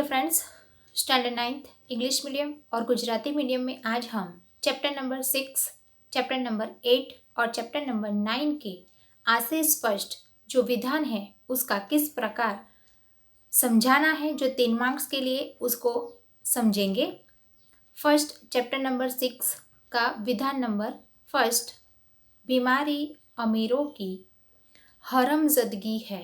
Friends, standard 9th English medium और Gujarati medium में आज हम चैप्टर नंबर 6, चैप्टर नंबर 8 और चैप्टर नंबर 9 के आशय स्पष्ट जो विधान है उसका किस प्रकार समझाना है, जो 3 मार्क्स के लिए उसको समझेंगे। फर्स्ट चैप्टर नंबर 6 का विधान नंबर फर्स्ट, बीमारी अमीरों की हरमज़दगी है,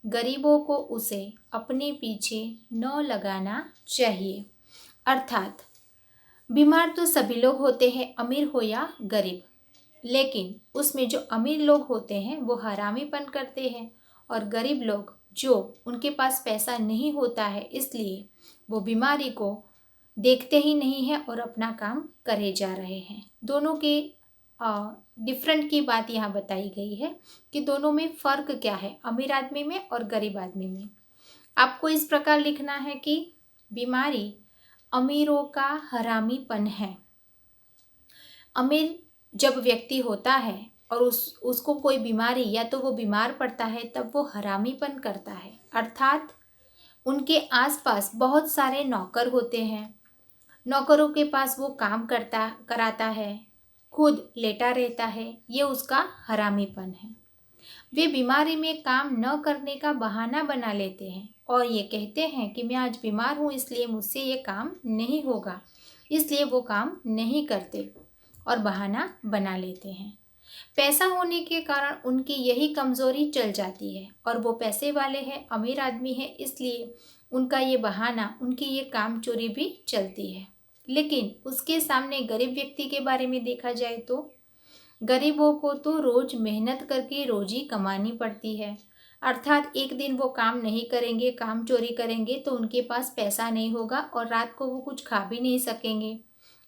गरीबों को उसे अपने पीछे न लगाना चाहिए। अर्थात बीमार तो सभी लोग होते हैं, अमीर हो या गरीब, लेकिन उसमें जो अमीर लोग होते हैं वो हरामीपन करते हैं और गरीब लोग जो उनके पास पैसा नहीं होता है इसलिए वो बीमारी को देखते ही नहीं है और अपना काम करे जा रहे हैं। दोनों के डिफरेंट की बात यहाँ बताई गई है कि दोनों में फ़र्क क्या है, अमीर आदमी में और गरीब आदमी में। आपको इस प्रकार लिखना है कि बीमारी अमीरों का हरामीपन है। अमीर जब व्यक्ति होता है और उसको कोई बीमारी या तो वो बीमार पड़ता है तब वो हरामीपन करता है, अर्थात उनके आसपास बहुत सारे नौकर होते हैं, नौकरों के पास वो काम कराता है, खुद लेटा रहता है, ये उसका हरामीपन है। वे बीमारी में काम न करने का बहाना बना लेते हैं और ये कहते हैं कि मैं आज बीमार हूँ इसलिए मुझसे ये काम नहीं होगा, इसलिए वो काम नहीं करते और बहाना बना लेते हैं। पैसा होने के कारण उनकी यही कमज़ोरी चल जाती है और वो पैसे वाले हैं, अमीर आदमी है, इसलिए उनका ये बहाना, उनकी ये काम चोरी भी चलती है। लेकिन उसके सामने गरीब व्यक्ति के बारे में देखा जाए तो गरीबों को तो रोज़ मेहनत करके रोजी कमानी पड़ती है, अर्थात एक दिन वो काम नहीं करेंगे, काम चोरी करेंगे तो उनके पास पैसा नहीं होगा और रात को वो कुछ खा भी नहीं सकेंगे।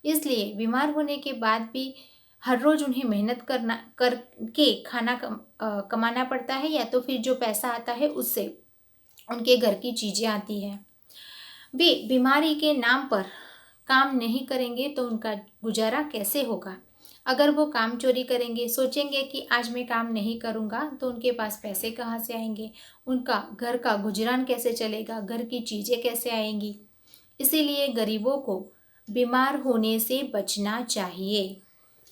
इसलिए बीमार होने के बाद भी हर रोज़ उन्हें मेहनत करके खाना कमाना पड़ता है, या तो फिर जो पैसा आता है उससे उनके घर की चीज़ें आती हैं। वे बीमारी के नाम पर काम नहीं करेंगे तो उनका गुजारा कैसे होगा। अगर वो काम चोरी करेंगे, सोचेंगे कि आज मैं काम नहीं करूँगा तो उनके पास पैसे कहाँ से आएंगे, उनका घर का गुजरान कैसे चलेगा, घर की चीज़ें कैसे आएंगी। इसीलिए गरीबों को बीमार होने से बचना चाहिए।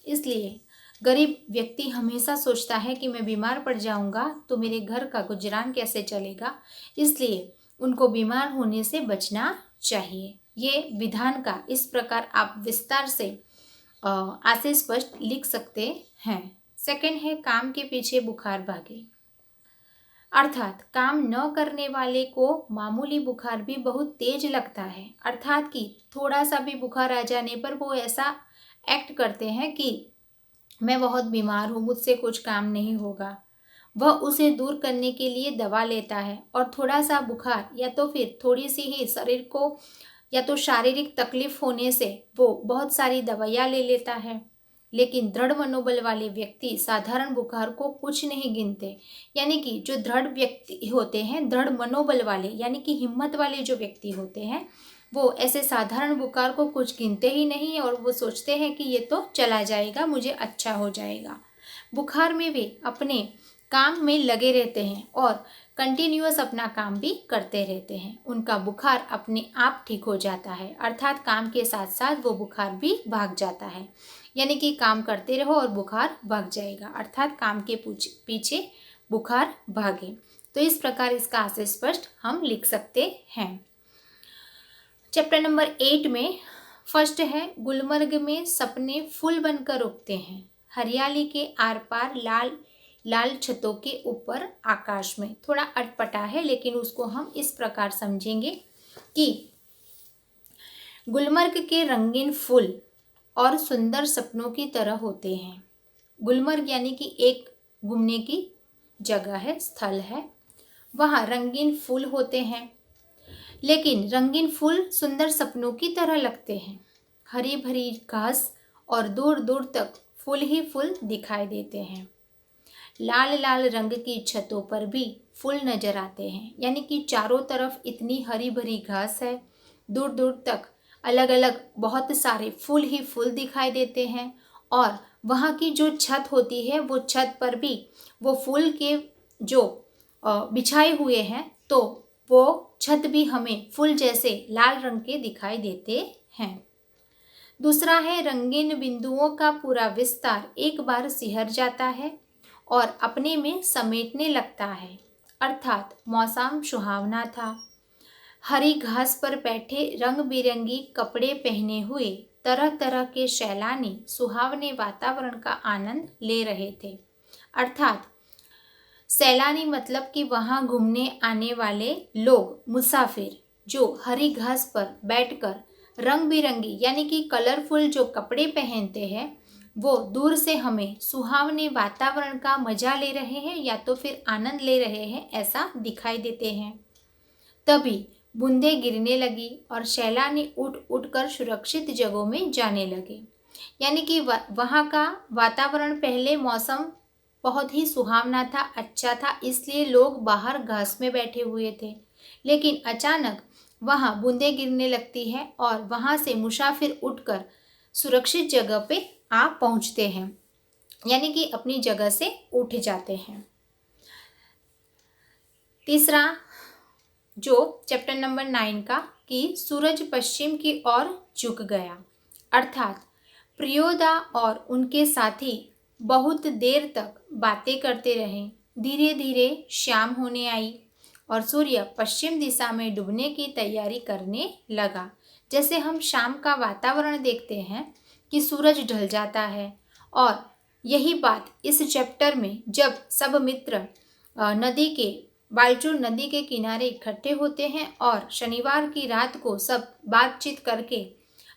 इसलिए गरीब व्यक्ति हमेशा सोचता है कि मैं बीमार पड़ जाऊंगा तो मेरे घर का गुजरान कैसे चलेगा, इसलिए उनको बीमार होने से बचना चाहिए। ये विधान का इस प्रकार आप विस्तार से आशय स्पष्ट लिख सकते हैं। सेकंड है काम के पीछे बुखार भागे, अर्थात काम न करने वाले को मामूली बुखार भी बहुत तेज लगता है, अर्थात कि थोड़ा सा भी बुखार आ जाने पर वो ऐसा एक्ट करते हैं कि मैं बहुत बीमार हूँ, मुझसे कुछ काम नहीं होगा। वह उसे दूर करने के लिए दवा लेता है और थोड़ा सा बुखार या तो फिर थोड़ी सी ही शरीर को या तो शारीरिक तकलीफ होने से वो बहुत सारी दवाइयाँ ले लेता है। लेकिन दृढ़ मनोबल वाले व्यक्ति साधारण बुखार को कुछ नहीं गिनते, यानी कि जो दृढ़ व्यक्ति होते हैं, दृढ़ मनोबल वाले यानी कि हिम्मत वाले जो व्यक्ति होते हैं, वो ऐसे साधारण बुखार को कुछ गिनते ही नहीं और वो सोचते हैं कि ये तो चला जाएगा, मुझे अच्छा हो जाएगा। बुखार में वे अपने काम में लगे रहते हैं और कंटिन्यूअस अपना काम भी करते रहते हैं। उनका बुखार अपने आप ठीक हो जाता है, अर्थात काम के साथ साथ वो बुखार भी भाग जाता है, यानी कि काम करते रहो और बुखार भाग जाएगा, अर्थात काम के पीछे बुखार भागे। तो इस प्रकार इसका आशय स्पष्ट हम लिख सकते हैं। चैप्टर नंबर 8 में फर्स्ट है, गुलमर्ग में सपने फूल बनकर उगते हैं, हरियाली के आर पार लाल लाल छतों के ऊपर आकाश में। थोड़ा अटपटा है लेकिन उसको हम इस प्रकार समझेंगे कि गुलमर्ग के रंगीन फूल और सुंदर सपनों की तरह होते हैं। गुलमर्ग यानी कि एक घूमने की जगह है, स्थल है, वहाँ रंगीन फूल होते हैं, लेकिन रंगीन फूल सुंदर सपनों की तरह लगते हैं। हरी भरी घास और दूर दूर तक फूल ही फूल दिखाई देते हैं। लाल लाल रंग की छतों पर भी फूल नजर आते हैं, यानी कि चारों तरफ इतनी हरी भरी घास है, दूर दूर तक अलग अलग बहुत सारे फूल ही फूल दिखाई देते हैं और वहाँ की जो छत होती है वो छत पर भी वो फूल के जो बिछाए हुए हैं तो वो छत भी हमें फूल जैसे लाल रंग के दिखाई देते हैं। दूसरा है रंगीन बिंदुओं का पूरा विस्तार एक बार सिहर जाता है और अपने में समेटने लगता है, अर्थात मौसम सुहावना था। हरी घास पर बैठे रंग बिरंगी कपड़े पहने हुए तरह तरह के सैलानी सुहावने वातावरण का आनंद ले रहे थे। अर्थात सैलानी मतलब कि वहाँ घूमने आने वाले लोग, मुसाफिर, जो हरी घास पर बैठकर रंग बिरंगी यानी कि कलरफुल जो कपड़े पहनते हैं, वो दूर से हमें सुहावने वातावरण का मजा ले रहे हैं या तो फिर आनंद ले रहे हैं, ऐसा दिखाई देते हैं। तभी बूंदें गिरने लगी और सैलानी उठ उठकर सुरक्षित जगहों में जाने लगे। यानी कि वहाँ का वातावरण, पहले मौसम बहुत ही सुहावना था, अच्छा था, इसलिए लोग बाहर घास में बैठे हुए थे। लेकिन अचानक वहाँ बूंदें गिरने लगती हैं और वहाँ से मुसाफिर उठकर सुरक्षित जगह पे आ पहुँचते हैं, यानी कि अपनी जगह से उठ जाते हैं। तीसरा जो चैप्टर नंबर 9 का, कि सूरज पश्चिम की ओर झुक गया, अर्थात प्रियोदा और उनके साथी बहुत देर तक बातें करते रहे। धीरे धीरे शाम होने आई और सूर्य पश्चिम दिशा में डूबने की तैयारी करने लगा। जैसे हम शाम का वातावरण देखते हैं कि सूरज ढल जाता है, और यही बात इस चैप्टर में जब सब मित्र नदी के बालचूर नदी के किनारे इकट्ठे होते हैं और शनिवार की रात को सब बातचीत करके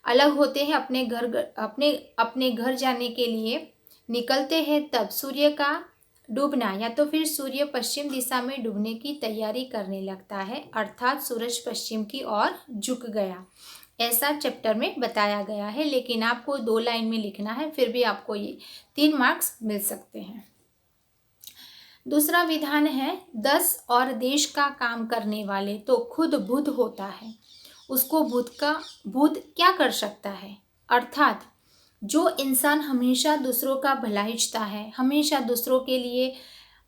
अलग होते हैं, अपने घर जाने के लिए निकलते हैं, तब सूर्य का डूबना या तो फिर सूर्य पश्चिम दिशा में डूबने की तैयारी करने लगता है, अर्थात सूरज पश्चिम की ओर झुक गया, ऐसा चैप्टर में बताया गया है। लेकिन आपको 2 लाइन में लिखना है, फिर भी आपको ये 3 मार्क्स मिल सकते हैं। दूसरा विधान है 10 और देश का काम करने वाले तो खुद बुध होता है, उसको बुध क्या कर सकता है। अर्थात जो इंसान हमेशा दूसरों का भला इच्छता है, हमेशा दूसरों के लिए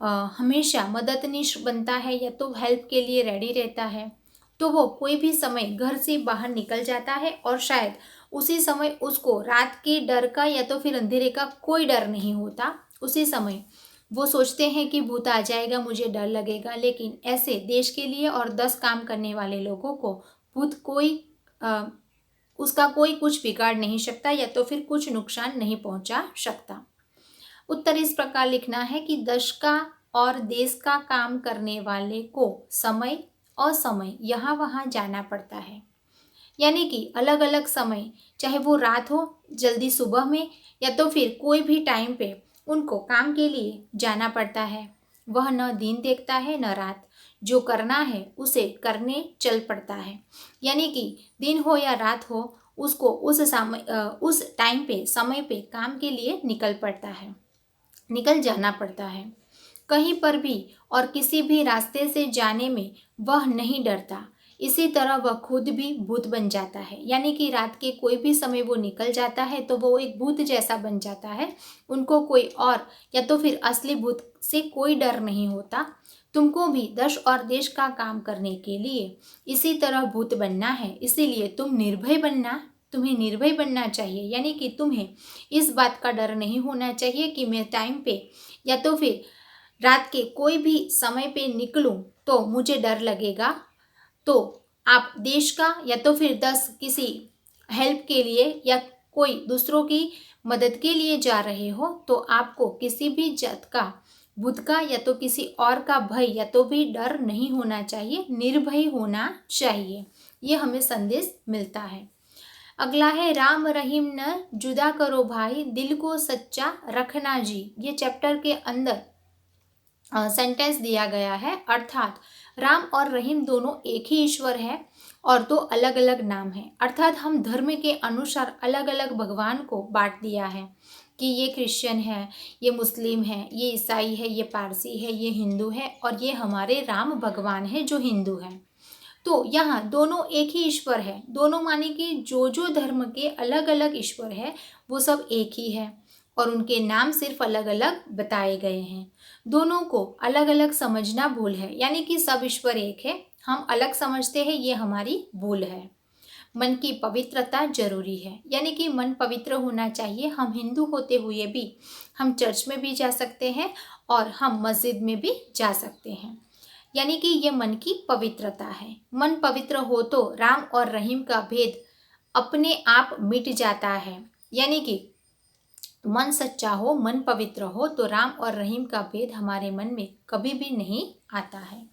हमेशा मददनीश बनता है या तो हेल्प के लिए रेडी रहता है, तो वो कोई भी समय घर से बाहर निकल जाता है और शायद उसी समय उसको रात के डर का या तो फिर अंधेरे का कोई डर नहीं होता। उसी समय वो सोचते हैं कि भूत आ जाएगा, मुझे डर लगेगा, लेकिन ऐसे देश के लिए और 10 काम करने वाले लोगों को भूत उसका कोई कुछ बिगाड़ नहीं सकता या तो फिर कुछ नुकसान नहीं पहुंचा सकता। उत्तर इस प्रकार लिखना है कि 10 का और देश का काम करने वाले को समय असमय यहाँ वहाँ जाना पड़ता है, यानी कि अलग अलग समय, चाहे वो रात हो, जल्दी सुबह में, या तो फिर कोई भी टाइम पे उनको काम के लिए जाना पड़ता है। वह न दिन देखता है न रात, जो करना है उसे करने चल पड़ता है, यानी कि दिन हो या रात हो, उसको उस टाइम पे, समय पे काम के लिए निकल जाना पड़ता है। कहीं पर भी और किसी भी रास्ते से जाने में वह नहीं डरता। इसी तरह वह खुद भी भूत बन जाता है, यानी कि रात के कोई भी समय वो निकल जाता है तो वो एक भूत जैसा बन जाता है। उनको कोई और या तो फिर असली भूत से कोई डर नहीं होता। तुमको भी 10 और देश का काम करने के लिए इसी तरह भूत बनना है, इसीलिए तुम्हें निर्भय बनना चाहिए, यानी कि तुम्हें इस बात का डर नहीं होना चाहिए कि मैं टाइम पे या तो फिर रात के कोई भी समय पे निकलूं तो मुझे डर लगेगा। तो आप देश का या तो फिर 10 किसी हेल्प के लिए या कोई दूसरों की मदद के लिए जा रहे हो, तो आपको किसी भी जात का, भूत का या तो किसी और का भय या तो भी डर नहीं होना चाहिए, निर्भय होना चाहिए। ये हमें संदेश मिलता है। अगला है राम रहीम न जुदा करो भाई, दिल को सच्चा रखना जी। ये चैप्टर के अंदर सेंटेंस दिया गया है, अर्थात राम और रहीम दोनों एक ही ईश्वर है और 2 अलग अलग नाम हैं। अर्थात हम धर्म के अनुसार अलग अलग भगवान को बांट दिया है कि ये क्रिश्चियन है, ये मुस्लिम है, ये ईसाई है, ये पारसी है, ये हिंदू है, और ये हमारे राम भगवान है जो हिंदू है। तो यहाँ दोनों एक ही ईश्वर है। दोनों माने कि जो धर्म के अलग अलग ईश्वर है वो सब एक ही है और उनके नाम सिर्फ अलग अलग बताए गए हैं। दोनों को अलग अलग समझना भूल है, यानी कि सब ईश्वर एक है, हम अलग समझते हैं, ये हमारी भूल है। मन की पवित्रता जरूरी है, यानी कि मन पवित्र होना चाहिए। हम हिंदू होते हुए भी हम चर्च में भी जा सकते हैं और हम मस्जिद में भी जा सकते हैं, यानी कि ये मन की पवित्रता है। मन पवित्र हो तो राम और रहीम का भेद अपने आप मिट जाता है, यानी कि मन सच्चा हो, मन पवित्र हो तो राम और रहीम का भेद हमारे मन में कभी भी नहीं आता है।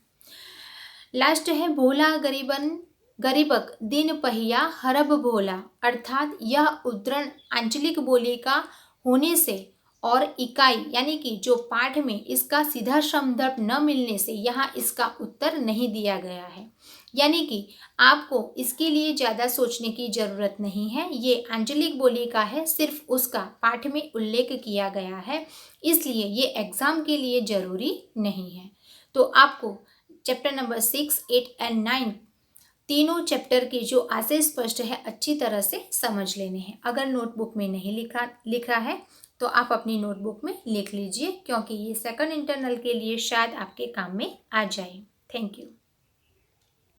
लास्ट है भोला गरीबन गरीबक दिन पहिया हरब भोला, अर्थात यह उद्धरण आंचलिक बोली का होने से और इकाई यानी कि जो पाठ में इसका सीधा संदर्भ न मिलने से यहाँ इसका उत्तर नहीं दिया गया है, यानी कि आपको इसके लिए ज़्यादा सोचने की ज़रूरत नहीं है। ये आंचलिक बोली का है, सिर्फ उसका पाठ में उल्लेख किया गया है, इसलिए ये एग्ज़ाम के लिए ज़रूरी नहीं है। तो आपको चैप्टर नंबर 6, 8 एंड 9 तीनों चैप्टर के जो आशय स्पष्ट है अच्छी तरह से समझ लेने हैं। अगर नोटबुक में नहीं लिखा है तो आप अपनी नोटबुक में लिख लीजिए, क्योंकि ये सेकंड इंटरनल के लिए शायद आपके काम में आ जाए। Thank you.